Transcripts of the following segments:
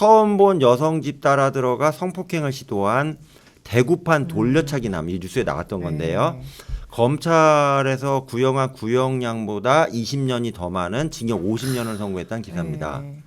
처음 본 여성 집 따라 들어가 성폭행을 시도한 대구판 돌려차기남 이 뉴스에 나갔던 건데요. 네. 검찰에서 구형한 구형량보다 20년이 더 많은 징역 50년을 선고했다는 기사입니다. 네.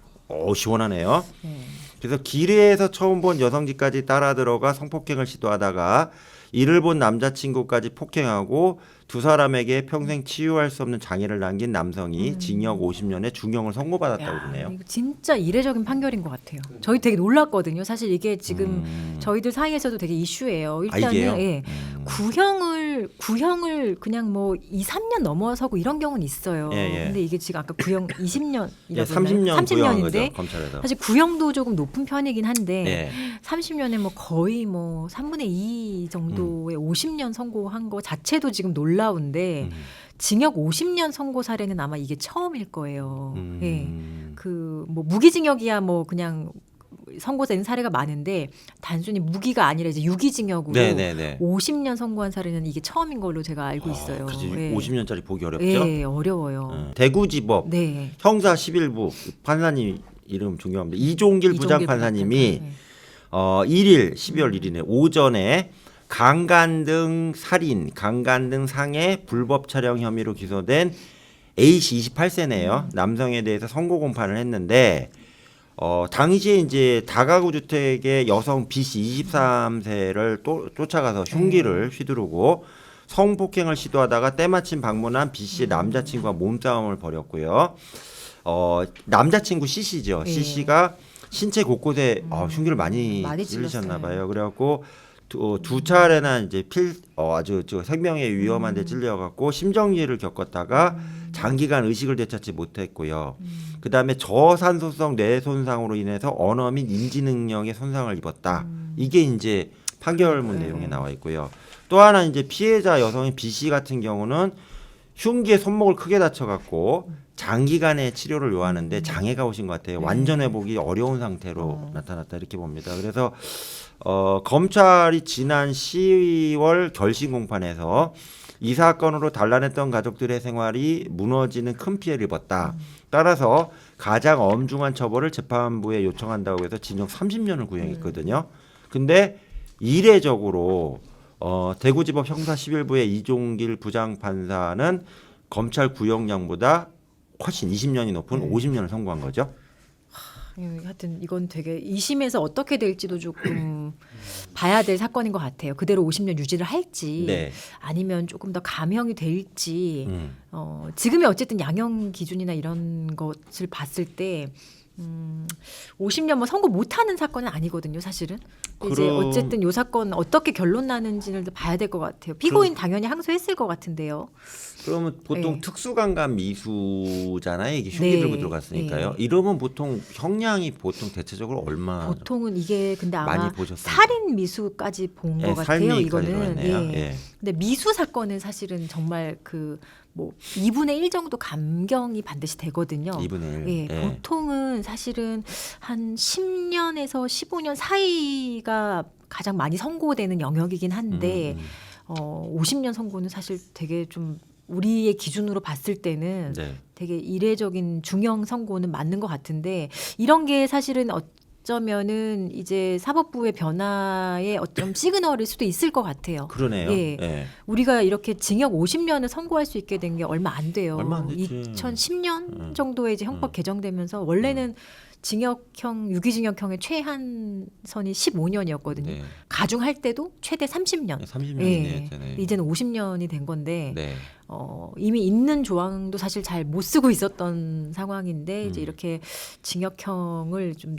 시원하네요. 네. 그래서 길에서 처음 본 여성집까지 따라 들어가 성폭행을 시도하다가 이를 본 남자친구까지 폭행하고 두 사람에게 평생 치유할 수 없는 장애를 남긴 남성이 징역 50년의 중형을 선고받았다고 그러네요. 이거 진짜 이례적인 판결인 것 같아요. 저희 되게 놀랐거든요. 사실 이게 지금 저희들 사이에서도 되게 이슈예요. 일단은 이게요? 예, 구형을 그냥 뭐 2, 3년 넘어서고 이런 경우는 있어요. 예, 예. 근데 이게 지금 아까 구형 20년 예, 30년 구형한 거죠, 30년인데 검찰에서. 사실 구형도 조금 높은 편이긴 한데 예. 30년에 뭐 거의 뭐 3분의 2 정도의 50년 선고한 거 자체도 지금 놀라운데 징역 50년 선고 사례는 아마 이게 처음일 거예요. 예. 그 뭐 무기징역이야 뭐 그냥 선고된 사례가 많은데 단순히 무기가 아니라 이제 유기징역으로 네네네. 50년 선고한 사례는 이게 처음인 걸로 제가 알고 있어요. 그치, 예. 50년짜리 보기 어렵죠. 예, 어려워요. 대구지법 네. 형사 11부 판사님 이름 중요합니다. 이종길 부장판사님이 네. 1일 12월 1일에 오전에 강간 등 상해 불법 촬영 혐의로 기소된 A씨 28세네요. 남성에 대해서 선고 공판을 했는데 당시에 이제 다가구 주택의 여성 B씨 23세를 또 쫓아가서 흉기를 휘두르고 성폭행을 시도하다가 때마침 방문한 B씨의 남자친구와 몸싸움을 벌였고요. 남자친구 C씨죠. 예. C씨가 신체 곳곳에 흉기를 많이 찔리셨나 봐요. 그래갖고 두 차례나 이제 아주 생명에 위험한 데 찔려갖고 심정지를 겪었다가 장기간 의식을 되찾지 못했고요. 그다음에 저산소성 뇌 손상으로 인해서 언어 및 인지 능력에 손상을 입었다. 이게 이제 판결문 내용에 나와 있고요. 또 하나 이제 피해자 여성인 B 씨 같은 경우는 흉기에 손목을 크게 다쳐갖고 장기간의 치료를 요하는데 장애가 오신 것 같아요. 완전 회복이 어려운 상태로 나타났다 이렇게 봅니다. 그래서 검찰이 지난 10월 결심 공판에서 이 사건으로 단란했던 가족들의 생활이 무너지는 큰 피해를 입었다. 따라서 가장 엄중한 처벌을 재판부에 요청한다고 해서 징역 30년을 구형했거든요. 근데 이례적으로 대구지법 형사 11부의 이종길 부장판사는 검찰 구형량보다 훨씬 20년이 높은 50년을 선고한 거죠. 하여튼 이건 되게 2심에서 어떻게 될지도 조금 봐야 될 사건인 것 같아요. 그대로 50년 유지를 할지 네. 아니면 조금 더 감형이 될지 지금의 어쨌든 양형 기준이나 이런 것을 봤을 때 50년 뭐 선고 못하는 사건은 아니거든요, 사실은. 이제 어쨌든 이 사건 어떻게 결론 나는지를 봐야 될 것 같아요. 피고인 당연히 항소했을 것 같은데요. 그러면 보통 네. 특수강간 미수잖아요. 이게 흉기 네. 들고 들어갔으니까요. 네. 이러면 보통 형량이 보통 대체적으로 얼마? 보통은 이게 근데 아마 많이 보셨어요? 살인 미수까지 본 것 같아요. 살미까지 이거는. 들어갔네요. 예. 예. 근데 미수 사건은 사실은 정말 그 뭐 2분의 1 정도 감경이 반드시 되거든요. 2분의 1. 예, 예. 보통은 사실은 한 10년에서 15년 사이가 가장 많이 선고되는 영역이긴 한데 50년 선고는 사실 되게 좀 우리의 기준으로 봤을 때는 네. 되게 이례적인 중형 선고는 맞는 것 같은데 이런 게 사실은 어쩌면은 이제 사법부의 변화의 어떤 시그널일 수도 있을 것 같아요. 그러네요. 예. 예. 우리가 이렇게 징역 50년을 선고할 수 있게 된 게 얼마 안 돼요. 얼마 안 됐지. 2010년 정도에 이제 형법 개정되면서 원래는 징역형, 유기징역형의 최한선이 15년이었거든요. 네. 가중할 때도 최대 30년. 30년이네요. 예. 이제는 50년이 된 건데 네. 이미 있는 조항도 사실 잘 못 쓰고 있었던 상황인데 이제 이렇게 징역형을 좀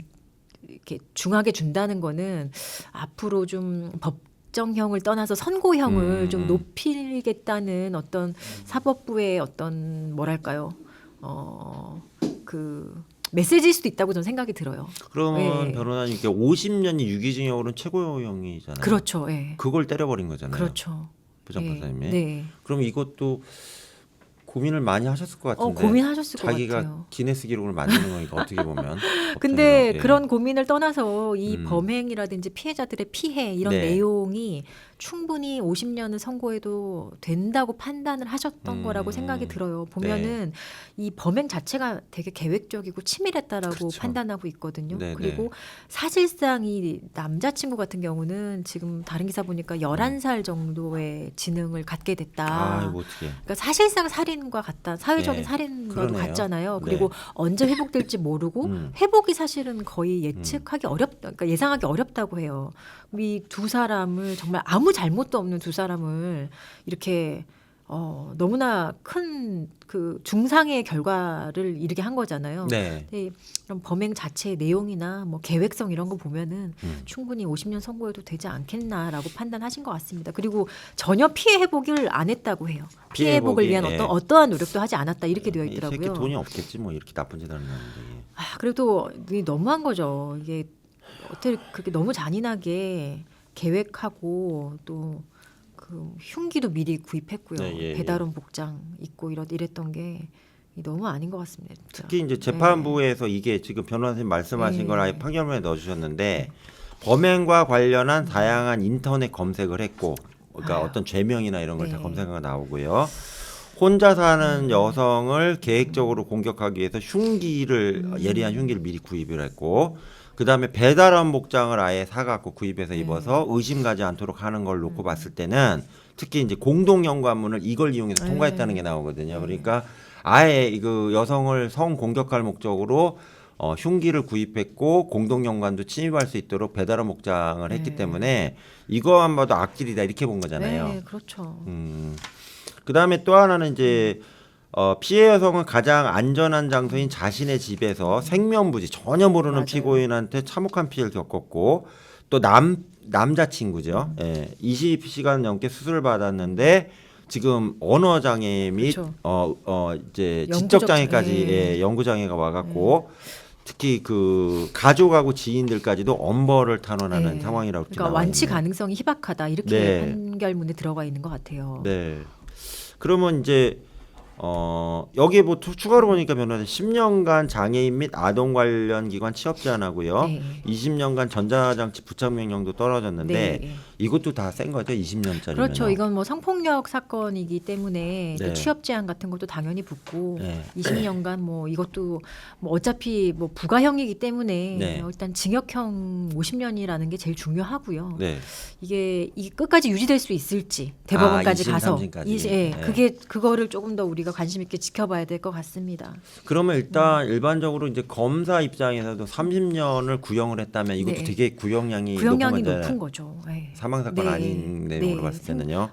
이렇게 중하게 준다는 거는 앞으로 좀 법정형을 떠나서 선고형을 좀 높이겠다는 어떤 사법부의 어떤 뭐랄까요 그 메시지일 수도 있다고 저는 생각이 들어요. 그러면 예. 변호사님께 50년이 유기징역으로는 최고형이잖아요. 그렇죠. 예. 그걸 때려버린 거잖아요. 그렇죠. 부장판사님이. 예. 네. 그럼 이것도 고민을 많이 하셨을 것 같은데. 고민하셨을 것 자기가 같아요. 기네스 기록을 만드는 거니까 어떻게 보면. 근데 법정에서. 예. 그런 고민을 떠나서 이 범행이라든지 피해자들의 피해 이런 네. 내용이 충분히 50년을 선고해도 된다고 판단을 하셨던 거라고 생각이 들어요. 보면은 이 범행 자체가 되게 계획적이고 치밀했다라고 그렇죠. 판단하고 있거든요. 네네. 그리고 사실상 이 남자친구 같은 경우는 지금 다른 기사 보니까 11살 정도의 지능을 갖게 됐다. 아이고 어떻게? 그러니까 사실상 살인과 같다. 사회적인 네. 살인과도 그러네요. 같잖아요. 네. 그리고 언제 회복될지 모르고 회복이 사실은 거의 예측하기 어렵다. 그러니까 예상하기 어렵다고 해요. 이 두 사람을 정말 아무 잘못도 없는 두 사람을 이렇게 너무나 큰 그 중상의 결과를 이르게 한 거잖아요. 네. 근데 이런 범행 자체의 내용이나 뭐 계획성 이런 거 보면은 충분히 50년 선고해도 되지 않겠나라고 판단하신 것 같습니다. 그리고 전혀 피해 회복을 안 했다고 해요. 피해 회복을 회복이, 위한 예. 어떠한 노력도 하지 않았다 이렇게 되어 이 새끼 있더라고요. 돈이 없겠지 뭐 이렇게 나쁜 짓 하는 건데. 그래도 이게 너무한 거죠. 이게 어떻게 그렇게 너무 잔인하게 계획하고 또 그 흉기도 미리 구입했고요. 네, 예, 배달원 복장 입고 이랬던 게 너무 아닌 것 같습니다. 진짜. 특히 이제 재판부에서 이게 지금 변호사님 말씀하신 네. 걸 아예 판결문에 넣어주셨는데 범행과 관련한 다양한 인터넷 검색을 했고, 그러니까 어떤 죄명이나 이런 걸 다 네. 검색하고 나오고요. 혼자 사는 여성을 계획적으로 공격하기 위해서 예리한 흉기를 미리 구입을 했고, 그 다음에 배달원 복장을 아예 사갖고 구입해서 입어서 의심 가지 않도록 하는 걸 놓고 봤을 때는 특히 이제 공동 연관문을 이걸 이용해서 통과했다는 게 나오거든요. 그러니까 아예 그 여성을 성 공격할 목적으로 흉기를 구입했고 공동 연관도 침입할 수 있도록 배달원 복장을 했기 때문에 이거만 봐도 악질이다 이렇게 본 거잖아요. 네, 그렇죠. 그 다음에 또 하나는 이제 피해 여성은 가장 안전한 장소인 자신의 집에서 생면부지 전혀 모르는 맞아요. 피고인한테 참혹한 피해를 겪었고 또 남자친구죠. 예, 20시간 넘게 수술을 받았는데 지금 언어 장애 및 그렇죠. 이제 영구적 지적 장애까지 장애. 연구 장애가 와갖고 특히 그 가족하고 지인들까지도 엄벌을 탄원하는 네. 상황이라고 그러니까 완치 가능성이 희박하다 이렇게 네. 판결문에 들어가 있는 것 같아요. 네. 그러면 이제 여기에 뭐 추가로 보니까 변호사님 10년간 장애인 및 아동 관련 기관 취업 제한하고요. 네. 20년간 전자장치 부착 명령도 떨어졌는데 네. 이것도 다 센 거죠. 20년짜리면. 그렇죠. 이건 뭐 성폭력 사건이기 때문에 네. 그 취업 제한 같은 것도 당연히 붙고 네. 20년간 뭐 이것도 뭐 어차피 뭐 부가형이기 때문에 네. 일단 징역형 50년이라는 게 제일 중요하고요. 네. 이게 끝까지 유지될 수 있을지 대법원까지 2심, 가서 3심까지. 예, 네. 그거를 조금 더 우리가 관심 있게 지켜봐야 될 것 같습니다. 그러면 일단 일반적으로 이제 검사 입장에서도 30년을 구형을 했다면 이것도 네. 되게 구형량이 구형량이 높은 높은 거죠. 네. 사망 사건 네. 아닌 내용으로 네. 봤을 때는요.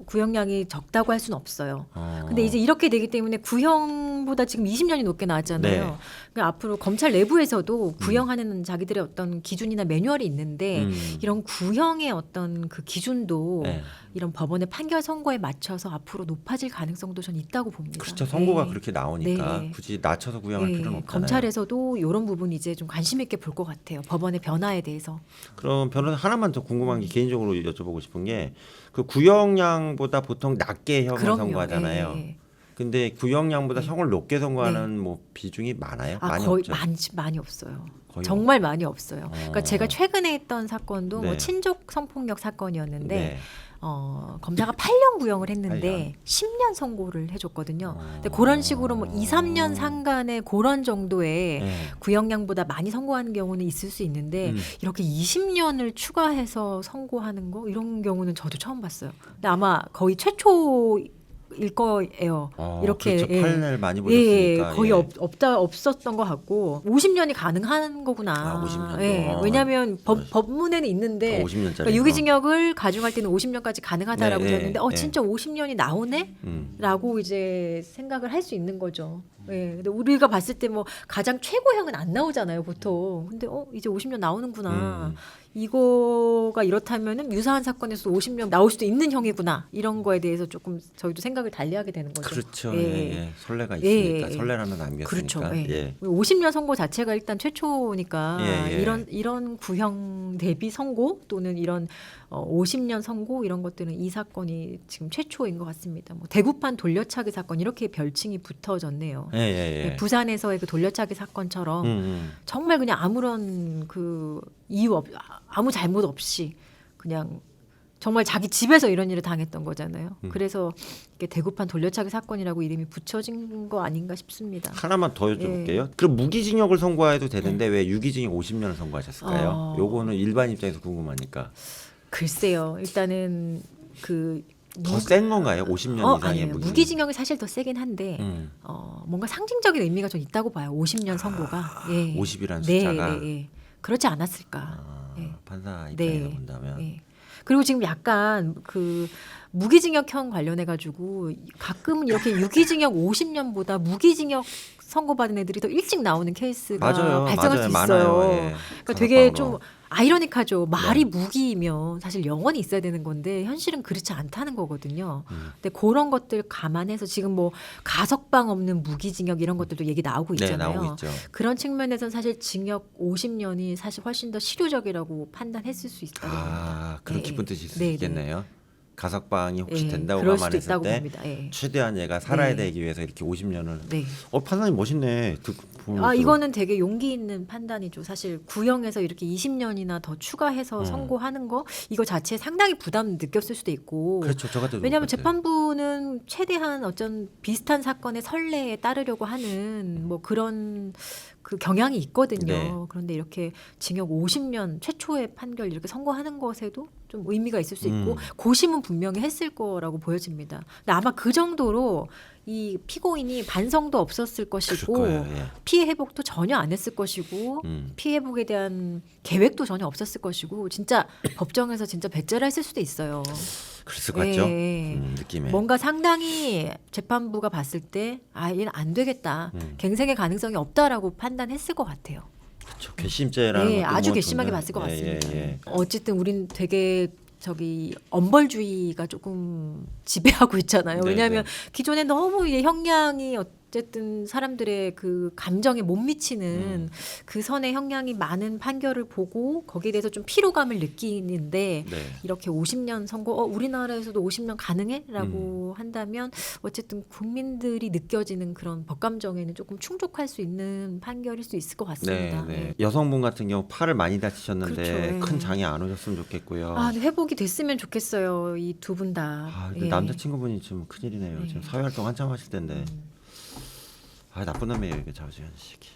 구형량이 적다고 할 수는 없어요. 어. 근데 이제 이렇게 되기 때문에 구형보다 지금 20년이 높게 나왔잖아요. 네. 그러니까 앞으로 검찰 내부에서도 구형하는 자기들의 어떤 기준이나 매뉴얼이 있는데 이런 구형의 어떤 그 기준도 네. 이런 법원의 판결 선고에 맞춰서 앞으로 높아질 가능성도 전 있다고 봅니다. 그렇죠. 선고가 네. 그렇게 나오니까 네. 굳이 낮춰서 구형할 네. 필요는 없잖아요. 검찰에서도 이런 부분 이제 좀 관심 있게 볼 것 같아요. 법원의 변화에 대해서. 그럼 변호사 하나만 더 궁금한 게 개인적으로 여쭤보고 싶은 게 그 구형량보다 보통 낮게 형을 그럼요. 선고하잖아요. 예. 근데 구형량보다 형을 높게 선고하는 뭐 비중이 많아요? 많이 거의 없죠. 많이 없어요. 거의 정말 많이 없어요. 그러니까 제가 최근에 했던 사건도 네. 뭐 친족 성폭력 사건이었는데 네. 검사가 8년 구형을 했는데 8년. 10년 선고를 해줬거든요. 근데 그런 식으로 뭐 2, 3년 상간의 그런 정도의 네. 구형량보다 구형량보다 많이 선고하는 경우는 있을 수 있는데 이렇게 20년을 추가해서 선고하는 거 이런 경우는 저도 처음 봤어요. 근데 아마 거의 최초일 거예요. 이렇게 그렇죠. 예. 판을 많이 예, 보셨으니까. 거의 예. 없었던 것 같고 50년이 가능한 거구나. 50년도. 예, 왜냐하면 법문에는 있는데 50년짜리. 그러니까 유기징역을 가중할 때는 50년까지 가능하다라고 네, 되었는데 네. 진짜 50년이 나오네?라고 이제 생각을 할 수 있는 거죠. 예, 근데 우리가 봤을 때 뭐 가장 최고형은 안 나오잖아요, 보통. 근데 이제 50년 나오는구나. 이거가 이렇다면은 유사한 사건에서 50년 나올 수도 있는 형이구나. 이런 거에 대해서 조금 저희도 생각을 달리하게 되는 거죠. 그렇죠. 예. 예, 예. 설레가 있으니까 예. 설레라면 남겼으니까. 그렇죠. 예. 예. 50년 선고 자체가 일단 최초니까 예, 예. 이런 구형 대비 선고 또는 이런 50년 선고 이런 것들은 이 사건이 지금 최초인 것 같습니다. 뭐 대구판 돌려차기 사건 이렇게 별칭이 붙어졌네요. 예, 예, 예. 부산에서의 그 돌려차기 사건처럼 정말 그냥 아무런 그 이유 아무 잘못 없이 그냥 정말 자기 집에서 이런 일을 당했던 거잖아요. 그래서 이게 대구판 돌려차기 사건이라고 이름이 붙여진 거 아닌가 싶습니다. 하나만 더 여쭤볼게요. 그럼 무기징역을 선고해도 되는데 왜 유기징역 50년을 선고하셨을까요? 요거는 일반 입장에서 궁금하니까. 글쎄요. 일단은 그 더 센 건가요? 50년 이상의 아니에요. 무기징역이 사실 더 세긴 한데 뭔가 상징적인 의미가 좀 있다고 봐요. 50년 선고가. 예. 50이라는 네, 숫자가. 네, 예. 그렇지 않았을까. 예. 판사 입장에서 네. 본다면. 예. 그리고 지금 약간 그 무기징역형 관련해 가지고 가끔은 이렇게 유기징역 50년보다 무기징역 선고받은 애들이 더 일찍 나오는 케이스가 맞아요. 발생할 맞아요. 수 많아요. 있어요. 예. 그러니까 되게 가석방으로. 좀 아이러니하죠. 말이 네. 무기이면 사실 영원히 있어야 되는 건데 현실은 그렇지 않다는 거거든요. 근데 그런 것들 감안해서 지금 뭐 가석방 없는 무기징역 이런 것들도 얘기 나오고 네, 있잖아요. 나오고 있죠. 그런 측면에서는 사실 징역 50년이 사실 훨씬 더 실효적이라고 판단했을 수 있다고 봅니다. 그런 예, 깊은 뜻이 있을 수 네, 네. 있겠네요. 가석방이 혹시 예, 된다고 그럴 수도 감안했을 있다고 때 봅니다. 예. 최대한 얘가 살아야 네. 되기 위해서 이렇게 50년을. 네. 판사님 멋있네. 보면서. 이거는 되게 용기 있는 판단이죠. 사실 구형에서 이렇게 20년이나 더 추가해서 선고하는 거 이거 자체에 상당히 부담 느꼈을 수도 있고. 그렇죠. 저 같아도 왜냐하면 똑같아요. 재판부는 최대한 어쩐 비슷한 사건의 선례에 따르려고 하는 뭐 그런 그 경향이 있거든요. 네. 그런데 이렇게 징역 50년 최초의 판결 이렇게 선고하는 것에도 좀 의미가 있을 수 있고 고심은 분명히 했을 거라고 보여집니다. 근데 아마 그 정도로 이 피고인이 반성도 없었을 것이고 거예요, 예. 피해 회복도 전혀 안 했을 것이고 피해 회복에 대한 계획도 전혀 없었을 것이고 진짜 법정에서 진짜 배째라했을 수도 있어요. 그랬을 것 같죠. 예. 느낌에. 뭔가 상당히 재판부가 봤을 때 얘는 안 되겠다. 갱생의 가능성이 없다라고 판단했을 것 같아요. 그렇죠. 괘씸죄라는 네, 것도 아주 보면 괘씸하게 보면- 봤을 것 예, 같습니다. 예. 어쨌든 우린 되게 엄벌주의가 조금 지배하고 있잖아요. 네, 왜냐하면 네. 기존에 너무 이 형량이 어쨌든 사람들의 그 감정에 못 미치는 그 선의 형량이 많은 판결을 보고 거기에 대해서 좀 피로감을 느끼는데 네. 이렇게 50년 선고 우리나라에서도 50년 가능해?라고 한다면 어쨌든 국민들이 느껴지는 그런 법감정에는 조금 충족할 수 있는 판결일 수 있을 것 같습니다. 네, 네. 네. 여성분 같은 경우 팔을 많이 다치셨는데 그렇죠, 예. 큰 장애 안 오셨으면 좋겠고요. 근데 회복이 됐으면 좋겠어요. 이 두 분 다. 근데 예. 남자친구분이 좀 큰일이네요. 네. 지금 사회활동 한참 하실 텐데. 나쁜 놈이에요 이게 자우지간 시기.